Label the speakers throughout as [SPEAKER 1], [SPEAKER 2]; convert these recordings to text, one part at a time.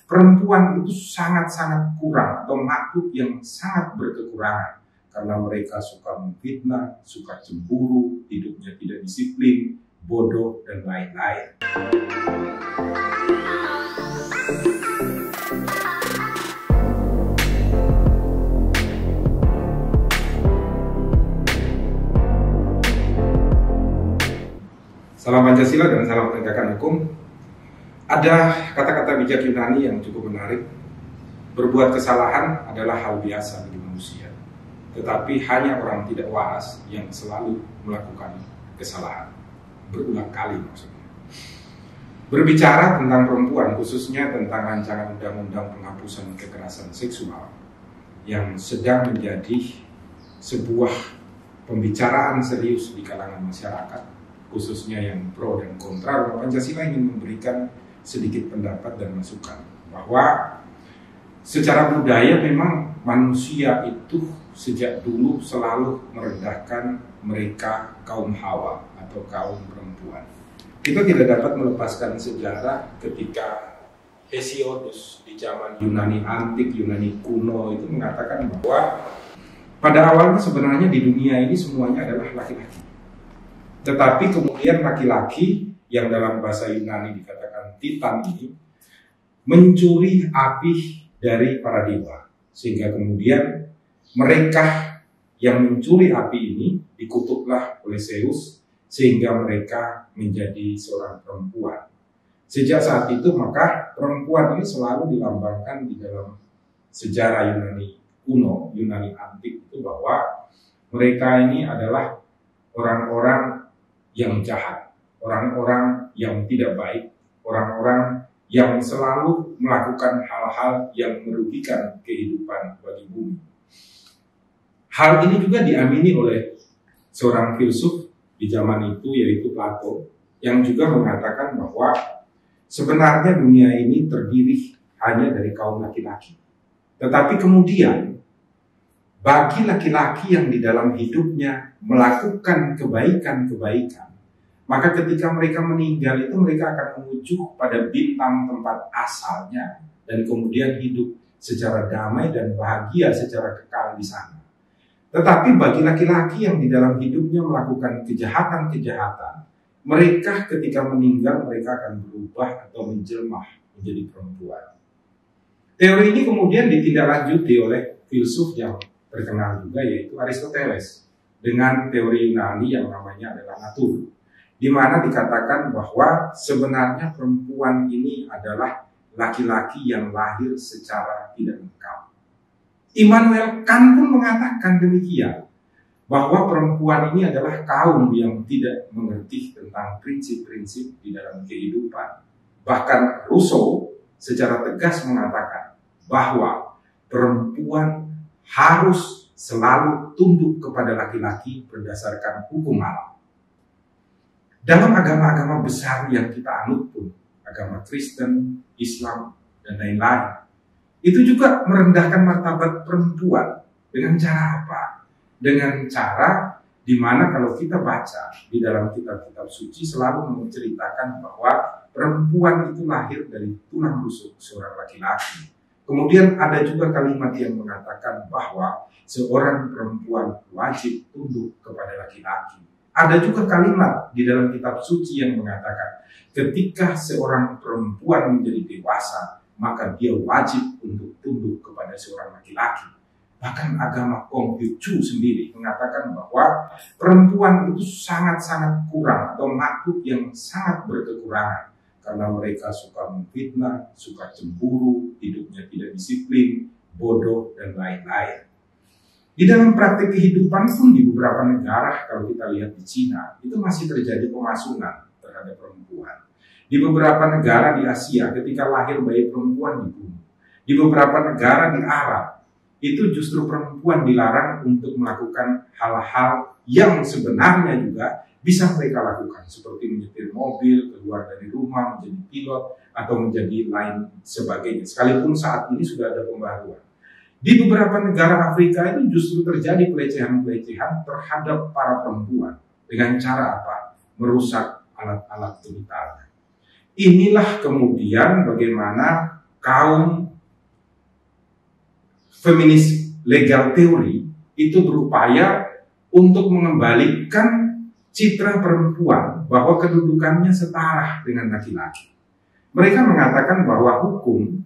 [SPEAKER 1] Perempuan itu sangat-sangat kurang atau makhluk yang sangat berkekurangan karena mereka suka memfitnah, suka cemburu, hidupnya tidak disiplin, bodoh, dan lain-lain. Salam Pancasila dan salam penegakan hukum. Ada kata-kata bijak Yunani yang cukup menarik. Berbuat kesalahan adalah hal biasa bagi manusia, tetapi hanya orang tidak waras yang selalu melakukan kesalahan, berulang kali maksudnya. Berbicara tentang perempuan, khususnya tentang rancangan undang-undang penghapusan kekerasan seksual yang sedang menjadi sebuah pembicaraan serius di kalangan masyarakat, khususnya yang pro dan kontra, Pancasila ingin memberikan sedikit pendapat dan masukan bahwa secara budaya memang manusia itu sejak dulu selalu merendahkan mereka kaum Hawa atau kaum perempuan. Kita tidak dapat melepaskan sejarah ketika Hesiodus di zaman Yunani antik, Yunani kuno itu mengatakan bahwa pada awalnya sebenarnya di dunia ini semuanya adalah laki-laki. Tetapi kemudian laki-laki yang dalam bahasa Yunani dikatakan Titan ini mencuri api dari para dewa, sehingga kemudian mereka yang mencuri api ini dikutuklah oleh Zeus sehingga mereka menjadi seorang perempuan. Sejak saat itu maka perempuan ini selalu dilambangkan di dalam sejarah Yunani kuno, Yunani antik itu bahwa mereka ini adalah orang-orang yang jahat, orang-orang yang tidak baik, orang-orang yang selalu melakukan hal-hal yang merugikan kehidupan bagi bumi. Hal ini juga diamini oleh seorang filsuf di zaman itu, yaitu Plato, yang juga mengatakan bahwa sebenarnya dunia ini terdiri hanya dari kaum laki-laki. Tetapi kemudian bagi laki-laki yang di dalam hidupnya melakukan kebaikan-kebaikan, maka ketika mereka meninggal itu mereka akan menuju pada bintang tempat asalnya dan kemudian hidup secara damai dan bahagia secara kekal di sana. Tetapi bagi laki-laki yang di dalam hidupnya melakukan kejahatan-kejahatan, mereka ketika meninggal mereka akan berubah atau menjelma menjadi perempuan. Teori ini kemudian ditindaklanjuti oleh filsuf yang terkenal juga, yaitu Aristoteles, dengan teori Yunani yang namanya adalah natur, di mana dikatakan bahwa sebenarnya perempuan ini adalah laki-laki yang lahir secara tidak lengkap. Immanuel Kant pun mengatakan demikian, bahwa perempuan ini adalah kaum yang tidak mengerti tentang prinsip-prinsip di dalam kehidupan. Bahkan Rousseau secara tegas mengatakan bahwa perempuan harus selalu tunduk kepada laki-laki berdasarkan hukum alam. Dalam agama-agama besar yang kita anut pun, agama Kristen, Islam, dan lain-lain, itu juga merendahkan martabat perempuan. Dengan cara apa? Dengan cara di mana kalau kita baca di dalam kitab-kitab suci selalu menceritakan bahwa perempuan itu lahir dari tulang rusuk seorang laki-laki. Kemudian ada juga kalimat yang mengatakan bahwa seorang perempuan wajib tunduk kepada laki-laki. Ada juga kalimat di dalam kitab suci yang mengatakan ketika seorang perempuan menjadi dewasa, maka dia wajib untuk tunduk kepada seorang laki-laki. Bahkan agama Konghucu sendiri mengatakan bahwa perempuan itu sangat-sangat kurang atau makhluk yang sangat berkekurangan karena mereka suka memfitnah, suka cemburu, hidupnya tidak disiplin, bodoh, dan lain-lain. Di dalam praktik kehidupan pun di beberapa negara, kalau kita lihat di Cina, itu masih terjadi pemasungan terhadap perempuan. Di beberapa negara di Asia, ketika lahir bayi perempuan dibunuh. Di beberapa negara di Arab, itu justru perempuan dilarang untuk melakukan hal-hal yang sebenarnya juga bisa mereka lakukan, seperti menyetir mobil, keluar dari rumah, menjadi pilot, atau menjadi lain sebagainya. Sekalipun saat ini sudah ada pembaruan. Di beberapa negara Afrika itu justru terjadi pelecehan-pelecehan terhadap para perempuan. Dengan cara apa? Merusak alat-alat vital. Inilah kemudian bagaimana kaum feminis legal theory itu berupaya untuk mengembalikan citra perempuan bahwa kedudukannya setara dengan laki-laki. Mereka mengatakan bahwa hukum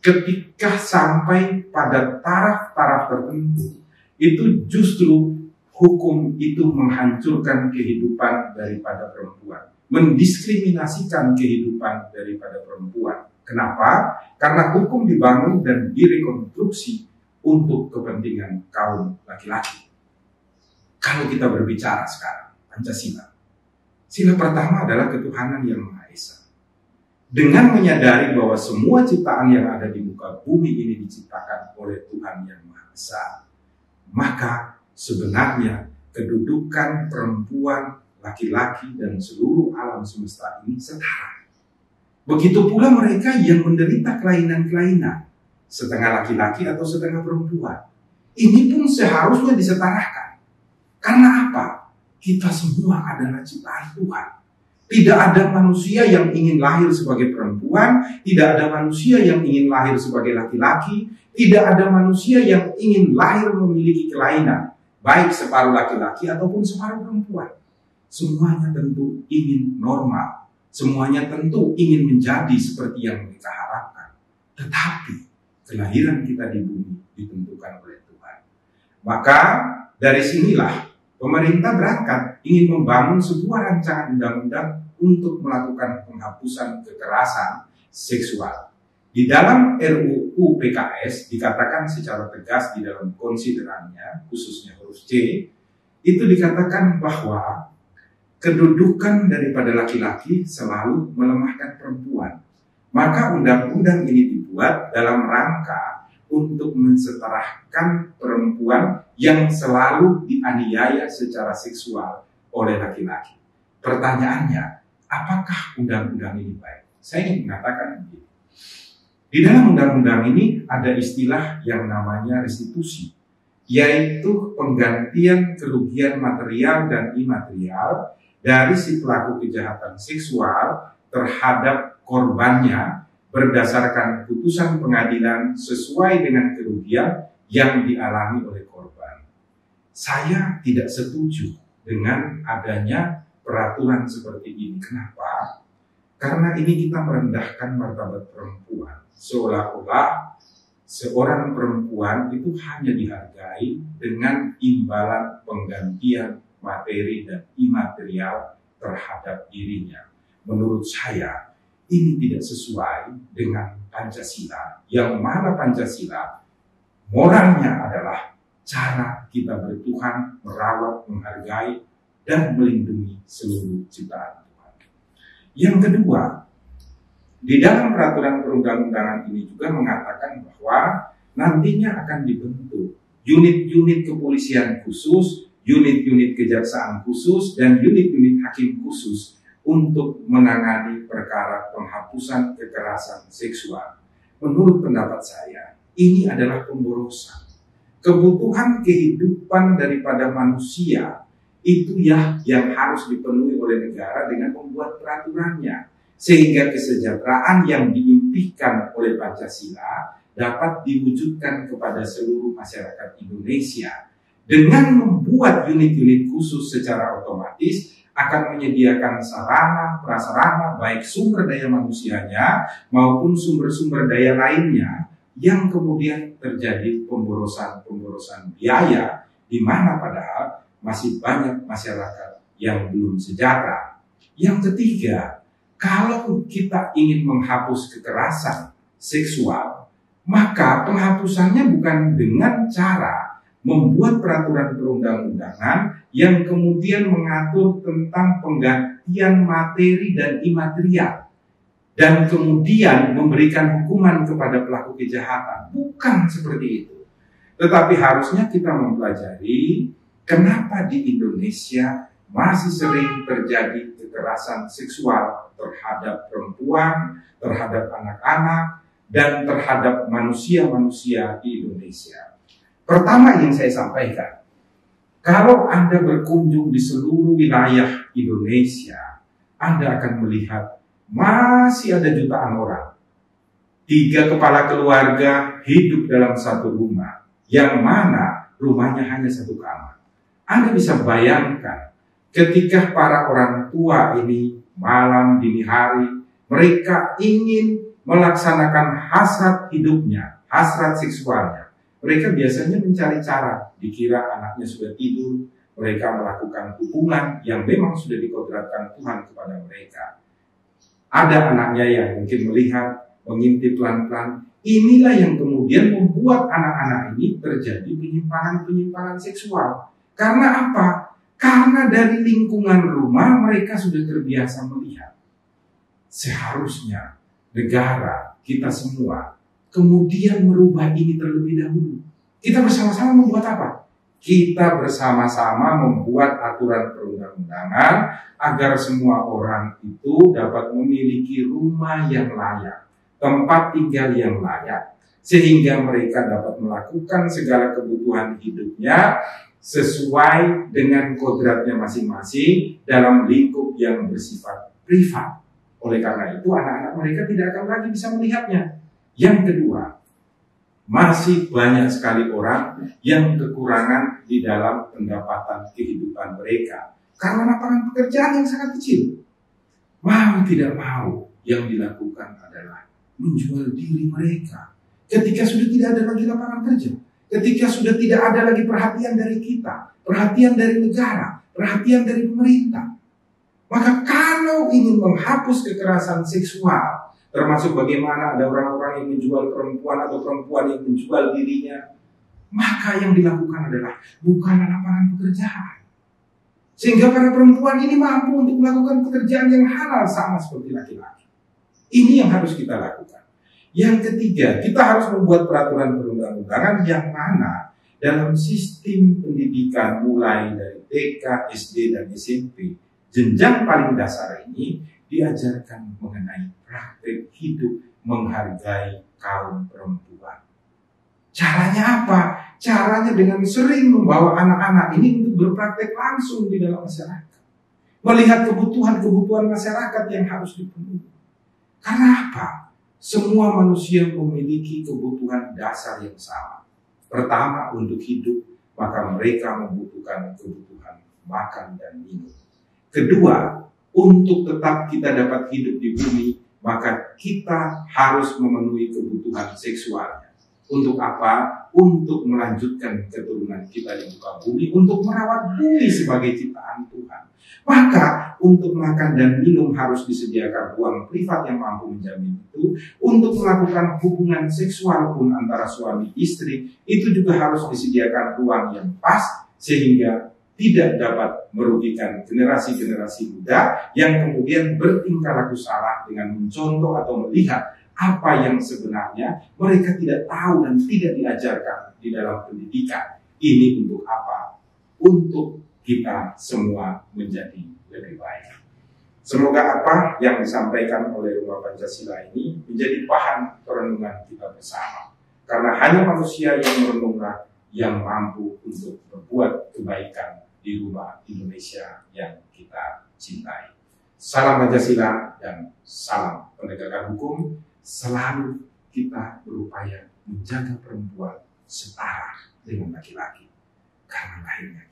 [SPEAKER 1] ketika sampai pada taraf-taraf tertentu itu justru hukum itu menghancurkan kehidupan daripada perempuan, mendiskriminasikan kehidupan daripada perempuan. Kenapa? Karena hukum dibangun dan direkonstruksi untuk kepentingan kaum laki-laki. Kalau kita berbicara sekarang Pancasila, sila pertama adalah ketuhanan yang Maha Esa. Dengan menyadari bahwa semua ciptaan yang ada di muka bumi ini diciptakan oleh Tuhan yang Maha Esa, maka sebenarnya kedudukan perempuan, laki-laki, dan seluruh alam semesta ini setara. Begitu pula mereka yang menderita kelainan-kelainan, setengah laki-laki atau setengah perempuan. Ini pun seharusnya disetarakan. Karena apa? Kita semua adalah ciptaan Tuhan. Tidak ada manusia yang ingin lahir sebagai perempuan, tidak ada manusia yang ingin lahir sebagai laki-laki, tidak ada manusia yang ingin lahir memiliki kelainan, baik separuh laki-laki ataupun separuh perempuan. Semuanya tentu ingin normal, semuanya tentu ingin menjadi seperti yang mereka harapkan. Tetapi kelahiran kita di bumi ditentukan oleh Tuhan. Maka dari sinilah pemerintah berangkat ingin membangun sebuah rancangan undang-undang untuk melakukan penghapusan kekerasan seksual. Di dalam RUU PKS dikatakan secara tegas di dalam konsiderannya, khususnya huruf C, itu dikatakan bahwa kedudukan daripada laki-laki selalu melemahkan perempuan. Maka undang-undang ini dibuat dalam rangka untuk mensetarakan perempuan yang selalu dianiaya secara seksual oleh laki-laki. Pertanyaannya, apakah undang-undang ini baik? Saya ingin mengatakan begini. Di dalam undang-undang ini ada istilah yang namanya restitusi, yaitu penggantian kerugian material dan imaterial dari si pelaku kejahatan seksual terhadap korbannya berdasarkan putusan pengadilan sesuai dengan kerugian yang dialami oleh korban. Saya tidak setuju dengan adanya peraturan seperti ini. Kenapa? Karena ini kita merendahkan martabat perempuan. Seolah-olah seorang perempuan itu hanya dihargai dengan imbalan penggantian materi dan imaterial terhadap dirinya. Menurut saya, ini tidak sesuai dengan Pancasila, yang mana Pancasila moralnya adalah cara kita bertuhan, merawat, menghargai, dan melindungi seluruh ciptaan Tuhan. Yang kedua, di dalam peraturan perundang-undangan ini juga mengatakan bahwa nantinya akan dibentuk unit-unit kepolisian khusus, unit-unit kejaksaan khusus, dan unit-unit hakim khusus untuk menangani perkara penghapusan kekerasan seksual. Menurut pendapat saya, ini adalah pemborosan. Kebutuhan kehidupan daripada manusia itu ya yang harus dipenuhi oleh negara dengan membuat peraturannya, sehingga kesejahteraan yang diimpikan oleh Pancasila dapat diwujudkan kepada seluruh masyarakat Indonesia. Dengan membuat unit-unit khusus secara otomatis akan menyediakan sarana, prasarana, baik sumber daya manusianya maupun sumber-sumber daya lainnya, yang kemudian terjadi pemborosan biaya, di mana padahal masih banyak masyarakat yang belum sejahtera. Yang ketiga, kalau kita ingin menghapus kekerasan seksual, maka penghapusannya bukan dengan cara membuat peraturan perundang-undangan yang kemudian mengatur tentang penggantian materi dan imaterial dan kemudian memberikan hukuman kepada pelaku kejahatan. Bukan seperti itu. Tetapi harusnya kita mempelajari kenapa di Indonesia masih sering terjadi kekerasan seksual terhadap perempuan, terhadap anak-anak, dan terhadap manusia-manusia di Indonesia. Pertama yang saya sampaikan, kalau Anda berkunjung di seluruh wilayah Indonesia, Anda akan melihat masih ada jutaan orang 3 kepala keluarga hidup dalam satu rumah, yang mana rumahnya hanya 1 kamar. Anda bisa bayangkan ketika para orang tua ini malam dini hari, mereka ingin melaksanakan hasrat hidupnya, hasrat seksualnya. Mereka biasanya mencari cara, dikira anaknya sudah tidur, mereka melakukan hubungan yang memang sudah dikodratkan Tuhan kepada mereka. Ada anaknya yang mungkin melihat, mengintip pelan-pelan. Inilah yang kemudian membuat anak-anak ini terjadi penyimpangan-penyimpangan seksual. Karena apa? Karena dari lingkungan rumah mereka sudah terbiasa melihat. Seharusnya negara, kita semua, kemudian merubah ini terlebih dahulu. Kita bersama-sama membuat apa? Kita bersama-sama membuat aturan perundang-undangan agar semua orang itu dapat memiliki rumah yang layak, tempat tinggal yang layak, sehingga mereka dapat melakukan segala kebutuhan hidupnya sesuai dengan kodratnya masing-masing dalam lingkup yang bersifat privat. Oleh karena itu anak-anak mereka tidak akan lagi bisa melihatnya. Yang kedua, masih banyak sekali orang yang kekurangan di dalam pendapatan kehidupan mereka karena lapangan pekerjaan yang sangat kecil. Mau tidak mau, yang dilakukan adalah menjual diri mereka. Ketika sudah tidak ada lagi lapangan kerja, ketika sudah tidak ada lagi perhatian dari kita, perhatian dari negara, perhatian dari pemerintah, maka kalau ingin menghapus kekerasan seksual, termasuk bagaimana ada orang-orang yang menjual perempuan atau perempuan yang menjual dirinya, maka yang dilakukan adalah bukanlah lapangan pekerjaan. Sehingga para perempuan ini mampu untuk melakukan pekerjaan yang halal sama seperti laki-laki. Ini yang harus kita lakukan. Yang ketiga, kita harus membuat peraturan perundang-undangan yang mana dalam sistem pendidikan mulai dari TK, SD, dan SMP, jenjang paling dasar ini diajarkan mengenai praktik hidup menghargai kaum perempuan. Caranya apa? Caranya dengan sering membawa anak-anak ini untuk berpraktek langsung di dalam masyarakat. Melihat kebutuhan-kebutuhan masyarakat yang harus dipenuhi. Karena apa? Semua manusia memiliki kebutuhan dasar yang sama. Pertama, untuk hidup, maka mereka membutuhkan kebutuhan makan dan minum. Kedua, untuk tetap kita dapat hidup di bumi, maka kita harus memenuhi kebutuhan seksualnya. Untuk apa? Untuk melanjutkan keturunan kita di muka bumi, untuk merawat bumi sebagai ciptaan Tuhan. Maka untuk makan dan minum harus disediakan ruang privat yang mampu menjamin itu. Untuk melakukan hubungan seksual pun antara suami istri, itu juga harus disediakan ruang yang pas sehingga tidak dapat merugikan generasi-generasi muda yang kemudian bertingkah laku salah dengan mencontoh atau melihat apa yang sebenarnya mereka tidak tahu dan tidak diajarkan di dalam pendidikan. Ini untuk apa? Untuk kita semua menjadi lebih baik. Semoga apa yang disampaikan oleh Rumah Pancasila ini menjadi bahan perenungan kita bersama. Karena hanya manusia yang merenunglah yang mampu untuk berbuat kebaikan di rumah Indonesia yang kita cintai. Salam Pancasila dan salam penegakan hukum. Selalu kita berupaya menjaga perempuan setara dengan laki-laki. Karena lahirnya